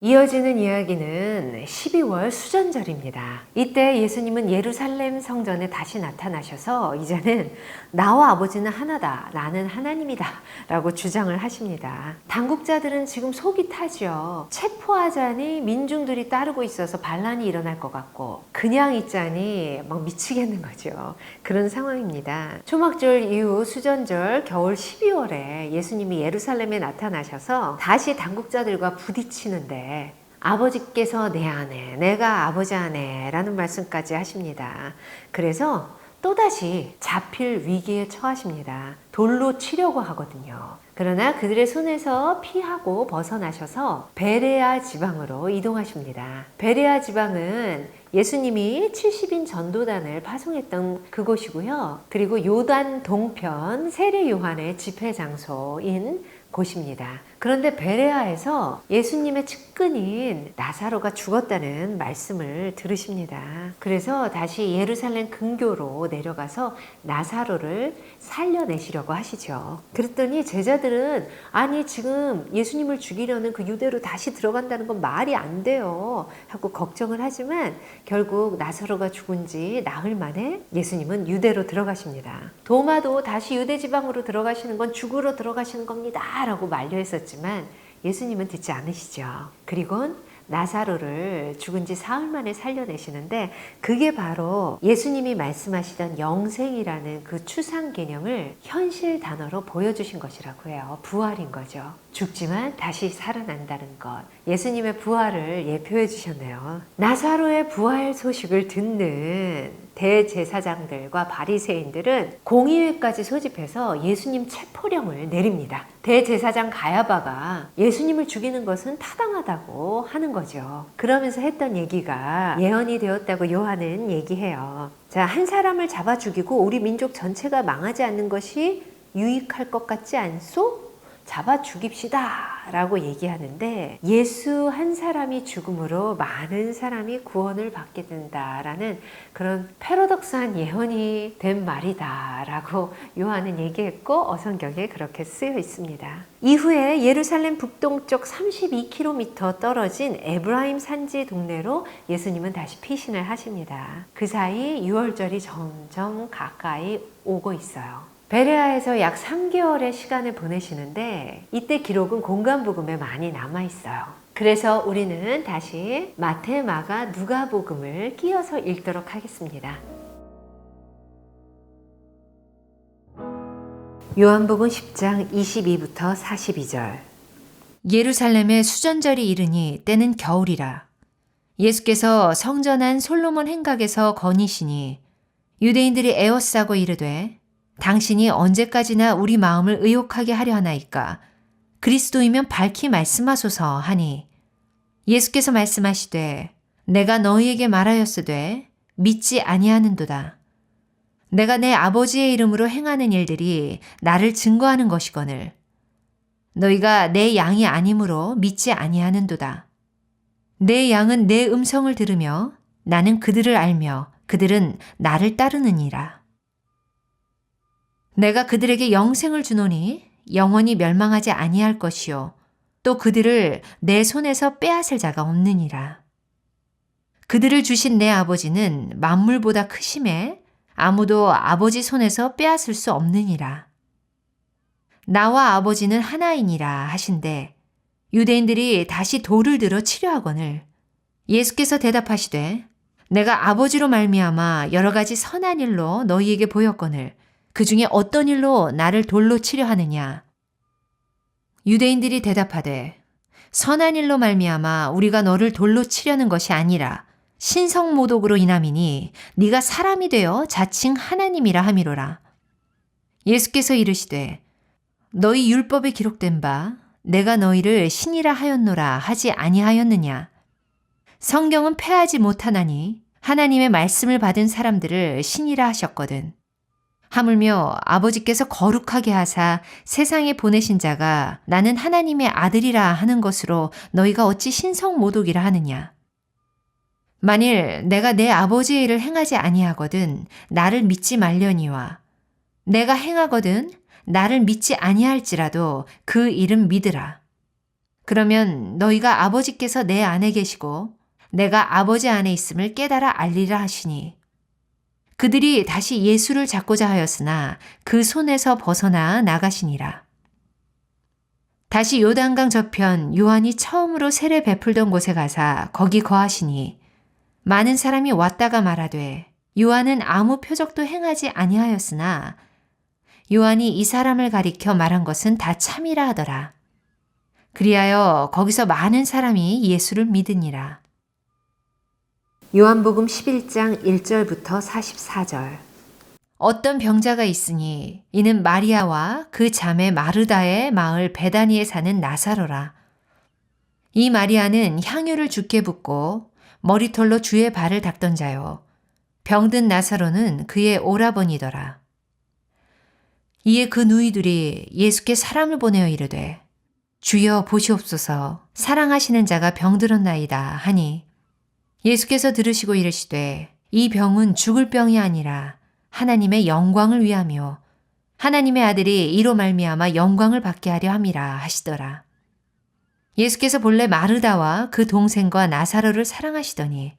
이어지는 이야기는 12월 수전절입니다. 이때 예수님은 예루살렘 성전에 다시 나타나셔서 이제는 나와 아버지는 하나다, 나는 하나님이다 라고 주장을 하십니다. 당국자들은 지금 속이 타죠. 체포하자니 민중들이 따르고 있어서 반란이 일어날 것 같고 그냥 있자니 막 미치겠는 거죠. 그런 상황입니다. 초막절 이후 수전절 겨울 12월에 예수님이 예루살렘에 나타나셔서 다시 당국자들과 부딪히는데 아버지께서 내 안에, 내가 아버지 안에 라는 말씀까지 하십니다. 그래서 또다시 잡힐 위기에 처하십니다. 돌로 치려고 하거든요. 그러나 그들의 손에서 피하고 벗어나셔서 베레아 지방으로 이동하십니다. 베레아 지방은 예수님이 70인 전도단을 파송했던 그곳이고요. 그리고 요단 동편 세례 요한의 집회 장소인 곳입니다. 그런데 베레아에서 예수님의 측근인 나사로가 죽었다는 말씀을 들으십니다. 그래서 다시 예루살렘 근교로 내려가서 나사로를 살려내시려고 하시죠. 그랬더니 제자들은 아니 지금 예수님을 죽이려는 그 유대로 다시 들어간다는 건 말이 안 돼요 하고 걱정을 하지만 결국 나사로가 죽은 지 나흘 만에 예수님은 유대로 들어가십니다. 도마도 다시 유대 지방으로 들어가시는 건 죽으러 들어가시는 겁니다 라고 만류했었지만 예수님은 듣지 않으시죠. 그리고 나사로를 죽은 지 사흘 만에 살려내시는데 그게 바로 예수님이 말씀하시던 영생이라는 그 추상 개념을 현실 단어로 보여주신 것이라고 해요. 부활인 거죠. 죽지만 다시 살아난다는 것. 예수님의 부활을 예표해 주셨네요. 나사로의 부활 소식을 듣는 대제사장들과 바리새인들은 공의회까지 소집해서 예수님 체포령을 내립니다. 대제사장 가야바가 예수님을 죽이는 것은 타당하다고 하는 거죠. 그러면서 했던 얘기가 예언이 되었다고 요한은 얘기해요. 자, 한 사람을 잡아 죽이고 우리 민족 전체가 망하지 않는 것이 유익할 것 같지 않소? 잡아 죽입시다 라고 얘기하는데 예수 한 사람이 죽음으로 많은 사람이 구원을 받게 된다라는 그런 패러독스한 예언이 된 말이다 라고 요한은 얘기했고 어성경에 그렇게 쓰여 있습니다. 이후에 예루살렘 북동쪽 32km 떨어진 에브라임 산지 동네로 예수님은 다시 피신을 하십니다. 그 사이 유월절이 점점 가까이 오고 있어요. 베레아에서 약 3개월의 시간을 보내시는데 이때 기록은 공간복음에 많이 남아있어요. 그래서 우리는 다시 마태, 마가, 누가복음을 끼어서 읽도록 하겠습니다. 요한복음 10장 22부터 42절. 예루살렘에 수전절이 이르니 때는 겨울이라. 예수께서 성전 안 솔로몬 행각에서 거니시니 유대인들이 에워싸고 이르되 당신이 언제까지나 우리 마음을 의혹하게 하려 하나이까? 그리스도이면 밝히 말씀하소서 하니 예수께서 말씀하시되 내가 너희에게 말하였으되 믿지 아니하는도다. 내가 내 아버지의 이름으로 행하는 일들이 나를 증거하는 것이거늘 너희가 내 양이 아니므로 믿지 아니하는도다. 내 양은 내 음성을 들으며 나는 그들을 알며 그들은 나를 따르느니라. 내가 그들에게 영생을 주노니 영원히 멸망하지 아니할 것이요 또 그들을 내 손에서 빼앗을 자가 없느니라. 그들을 주신 내 아버지는 만물보다 크심에 아무도 아버지 손에서 빼앗을 수 없느니라. 나와 아버지는 하나이니라 하신대 유대인들이 다시 돌을 들어 치려 하거늘 예수께서 대답하시되 내가 아버지로 말미암아 여러 가지 선한 일로 너희에게 보였거늘 그 중에 어떤 일로 나를 돌로 치려 하느냐? 유대인들이 대답하되 선한 일로 말미암아 우리가 너를 돌로 치려는 것이 아니라 신성모독으로 인함이니 네가 사람이 되어 자칭 하나님이라 함이로라. 예수께서 이르시되 너희 율법에 기록된 바 내가 너희를 신이라 하였노라 하지 아니하였느냐? 성경은 패하지 못하나니 하나님의 말씀을 받은 사람들을 신이라 하셨거든. 하물며 아버지께서 거룩하게 하사 세상에 보내신 자가 나는 하나님의 아들이라 하는 것으로 너희가 어찌 신성모독이라 하느냐. 만일 내가 내 아버지의 일을 행하지 아니하거든 나를 믿지 말려니와 내가 행하거든 나를 믿지 아니할지라도 그 일은 믿으라. 그러면 너희가 아버지께서 내 안에 계시고 내가 아버지 안에 있음을 깨달아 알리라 하시니 그들이 다시 예수를 잡고자 하였으나 그 손에서 벗어나 나가시니라. 다시 요단강 저편 요한이 처음으로 세례 베풀던 곳에 가사 거기 거하시니 많은 사람이 왔다가 말하되 요한은 아무 표적도 행하지 아니하였으나 요한이 이 사람을 가리켜 말한 것은 다 참이라 하더라. 그리하여 거기서 많은 사람이 예수를 믿으니라. 요한복음 11장 1절부터 44절. 어떤 병자가 있으니 이는 마리아와 그 자매 마르다의 마을 베다니에 사는 나사로라. 이 마리아는 향유를 주께 붓고 머리털로 주의 발을 닦던 자요. 병든 나사로는 그의 오라버니더라. 이에 그 누이들이 예수께 사람을 보내어 이르되 주여 보시옵소서 사랑하시는 자가 병들었나이다 하니 예수께서 들으시고 이르시되 이 병은 죽을 병이 아니라 하나님의 영광을 위하며 하나님의 아들이 이로 말미암아 영광을 받게 하려 함이라 하시더라. 예수께서 본래 마르다와 그 동생과 나사로를 사랑하시더니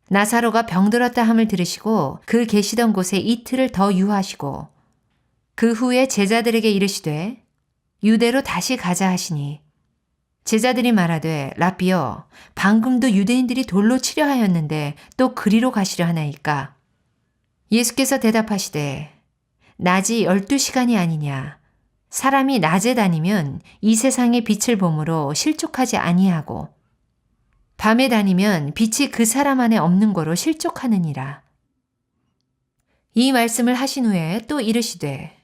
나사로가 병들었다 함을 들으시고 그 계시던 곳에 이틀을 더 유하시고 그 후에 제자들에게 이르시되 유대로 다시 가자 하시니 제자들이 말하되 라삐여 방금도 유대인들이 돌로 치려 하였는데 또 그리로 가시려 하나이까? 예수께서 대답하시되 낮이 12시간이 아니냐. 사람이 낮에 다니면 이 세상의 빛을 보므로 실족하지 아니하고 밤에 다니면 빛이 그 사람 안에 없는 거로 실족하느니라. 이 말씀을 하신 후에 또 이르시되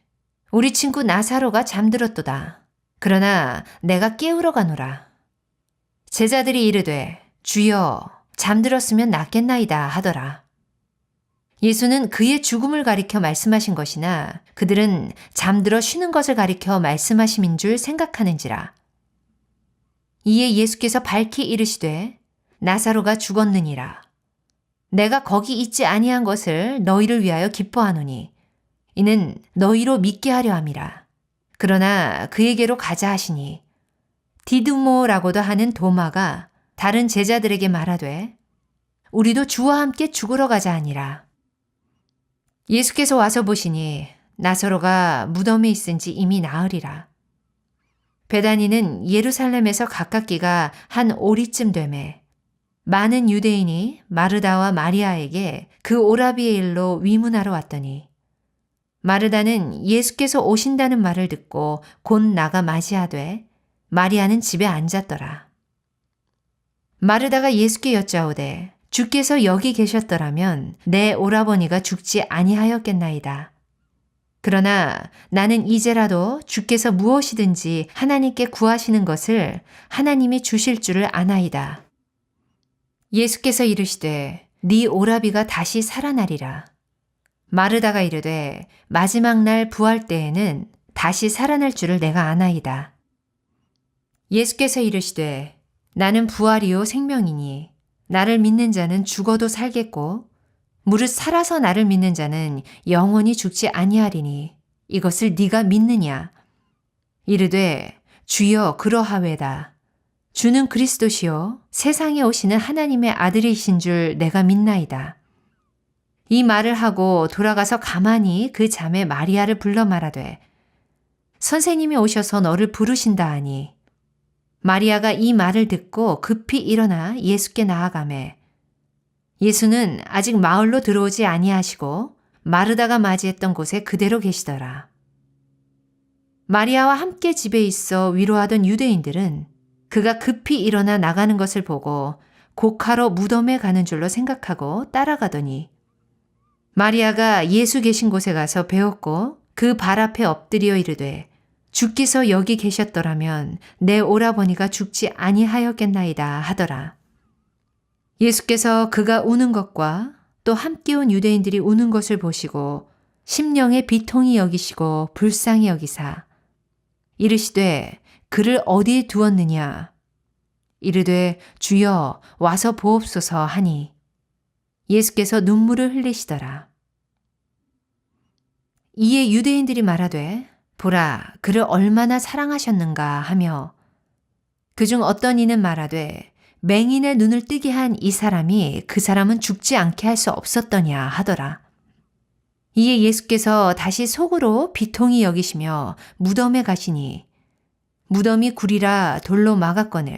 우리 친구 나사로가 잠들었도다. 그러나 내가 깨우러 가노라. 제자들이 이르되 주여 잠들었으면 낫겠나이다 하더라. 예수는 그의 죽음을 가리켜 말씀하신 것이나 그들은 잠들어 쉬는 것을 가리켜 말씀하심인 줄 생각하는지라. 이에 예수께서 밝히 이르시되 나사로가 죽었느니라. 내가 거기 있지 아니한 것을 너희를 위하여 기뻐하노니 이는 너희로 믿게 하려 함이라. 그러나 그에게로 가자 하시니 디두모라고도 하는 도마가 다른 제자들에게 말하되 우리도 주와 함께 죽으러 가자 하니라. 예수께서 와서 보시니 나사로가 무덤에 있은지 이미 나으리라. 베다니는 예루살렘에서 가깝기가 한 오리쯤 되매 많은 유대인이 마르다와 마리아에게 그 오라비의 일로 위문하러 왔더니 마르다는 예수께서 오신다는 말을 듣고 곧 나가 맞이하되 마리아는 집에 앉았더라. 마르다가 예수께 여짜오되 주께서 여기 계셨더라면 내 오라버니가 죽지 아니하였겠나이다. 그러나 나는 이제라도 주께서 무엇이든지 하나님께 구하시는 것을 하나님이 주실 줄을 아나이다. 예수께서 이르시되 네 오라비가 다시 살아나리라. 마르다가 이르되 마지막 날 부활 때에는 다시 살아날 줄을 내가 아나이다. 예수께서 이르시되 나는 부활이요 생명이니 나를 믿는 자는 죽어도 살겠고 무릇 살아서 나를 믿는 자는 영원히 죽지 아니하리니 이것을 네가 믿느냐? 이르되 주여 그러하외다. 주는 그리스도시요 세상에 오시는 하나님의 아들이신 줄 내가 믿나이다. 이 말을 하고 돌아가서 가만히 그 자매 마리아를 불러 말하되 선생님이 오셔서 너를 부르신다 하니 마리아가 이 말을 듣고 급히 일어나 예수께 나아가매 예수는 아직 마을로 들어오지 아니하시고 마르다가 맞이했던 곳에 그대로 계시더라. 마리아와 함께 집에 있어 위로하던 유대인들은 그가 급히 일어나 나가는 것을 보고 곡하러 무덤에 가는 줄로 생각하고 따라가더니 마리아가 예수 계신 곳에 가서 배웠고 그 발 앞에 엎드려 이르되 주께서 여기 계셨더라면 내 오라버니가 죽지 아니하였겠나이다 하더라. 예수께서 그가 우는 것과 또 함께 온 유대인들이 우는 것을 보시고 심령에 비통히 여기시고 불쌍히 여기사 이르시되 그를 어디에 두었느냐? 이르되 주여 와서 보옵소서 하니 예수께서 눈물을 흘리시더라. 이에 유대인들이 말하되 보라 그를 얼마나 사랑하셨는가 하며 그중 어떤 이는 말하되 맹인의 눈을 뜨게 한 이 사람이 그 사람은 죽지 않게 할 수 없었더냐 하더라. 이에 예수께서 다시 속으로 비통히 여기시며 무덤에 가시니 무덤이 구리라 돌로 막았거늘.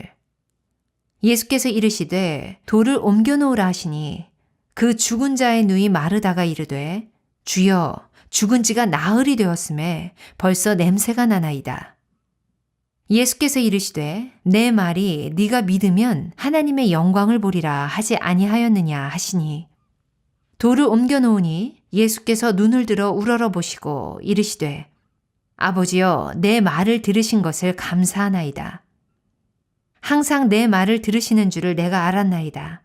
예수께서 이르시되 돌을 옮겨 놓으라 하시니 그 죽은 자의 누이 마르다가 이르되 주여 죽은 지가 나흘이 되었음에 벌써 냄새가 나나이다. 예수께서 이르시되 내 말이 네가 믿으면 하나님의 영광을 보리라 하지 아니하였느냐 하시니 돌을 옮겨 놓으니 예수께서 눈을 들어 우러러 보시고 이르시되 아버지여 내 말을 들으신 것을 감사하나이다. 항상 내 말을 들으시는 줄을 내가 알았나이다.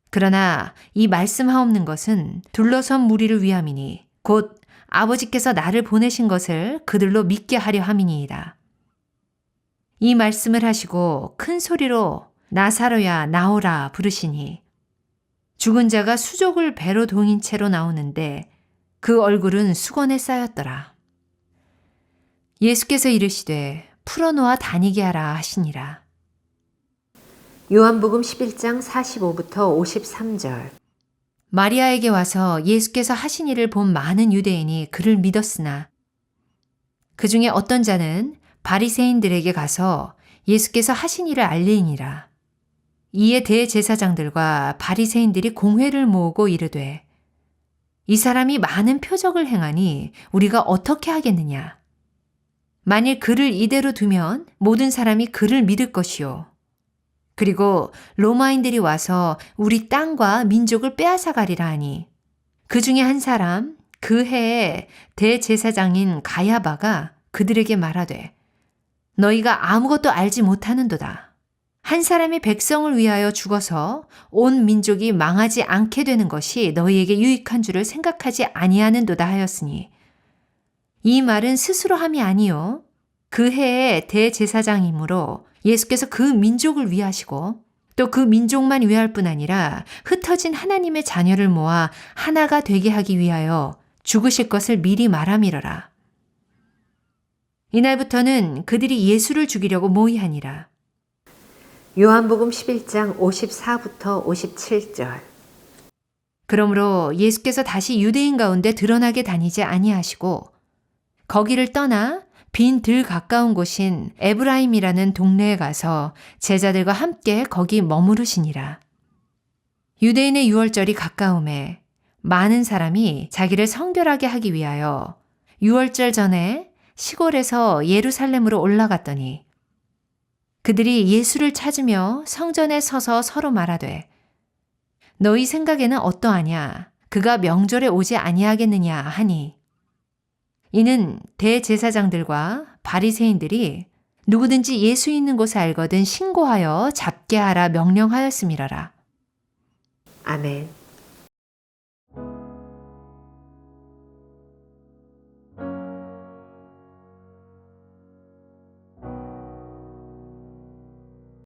그러나 이 말씀하옵는 것은 둘러선 무리를 위함이니 곧 아버지께서 나를 보내신 것을 그들로 믿게 하려 함이니이다. 이 말씀을 하시고 큰 소리로 나사로야 나오라 부르시니 죽은 자가 수족을 배로 동인 채로 나오는데 그 얼굴은 수건에 쌓였더라. 예수께서 이르시되 풀어놓아 다니게 하라 하시니라. 요한복음 11장 45부터 53절. 마리아에게 와서 예수께서 하신 일을 본 많은 유대인이 그를 믿었으나 그 중에 어떤 자는 바리새인들에게 가서 예수께서 하신 일을 알리니라. 이에 대제사장들과 바리새인들이 공회를 모으고 이르되 이 사람이 많은 표적을 행하니 우리가 어떻게 하겠느냐. 만일 그를 이대로 두면 모든 사람이 그를 믿을 것이요. 그리고 로마인들이 와서 우리 땅과 민족을 빼앗아 가리라 하니 그 중에 한 사람 그 해에 대제사장인 가야바가 그들에게 말하되 너희가 아무것도 알지 못하는도다. 한 사람이 백성을 위하여 죽어서 온 민족이 망하지 않게 되는 것이 너희에게 유익한 줄을 생각하지 아니하는도다 하였으니 이 말은 스스로 함이 아니요 그 해의 대제사장이므로 예수께서 그 민족을 위하시고 또 그 민족만 위할 뿐 아니라 흩어진 하나님의 자녀를 모아 하나가 되게 하기 위하여 죽으실 것을 미리 말함이러라. 이날부터는 그들이 예수를 죽이려고 모의하니라. 요한복음 11장 54부터 57절. 그러므로 예수께서 다시 유대인 가운데 드러나게 다니지 아니하시고 거기를 떠나 빈 들 가까운 곳인 에브라임이라는 동네에 가서 제자들과 함께 거기 머무르시니라. 유대인의 유월절이 가까움에 많은 사람이 자기를 성결하게 하기 위하여 유월절 전에 시골에서 예루살렘으로 올라갔더니 그들이 예수를 찾으며 성전에 서서 서로 말하되 너희 생각에는 어떠하냐? 그가 명절에 오지 아니하겠느냐 하니 이는 대제사장들과 바리새인들이 누구든지 예수 있는 곳에 알거든 신고하여 잡게 하라 명령하였음이러라. 아멘.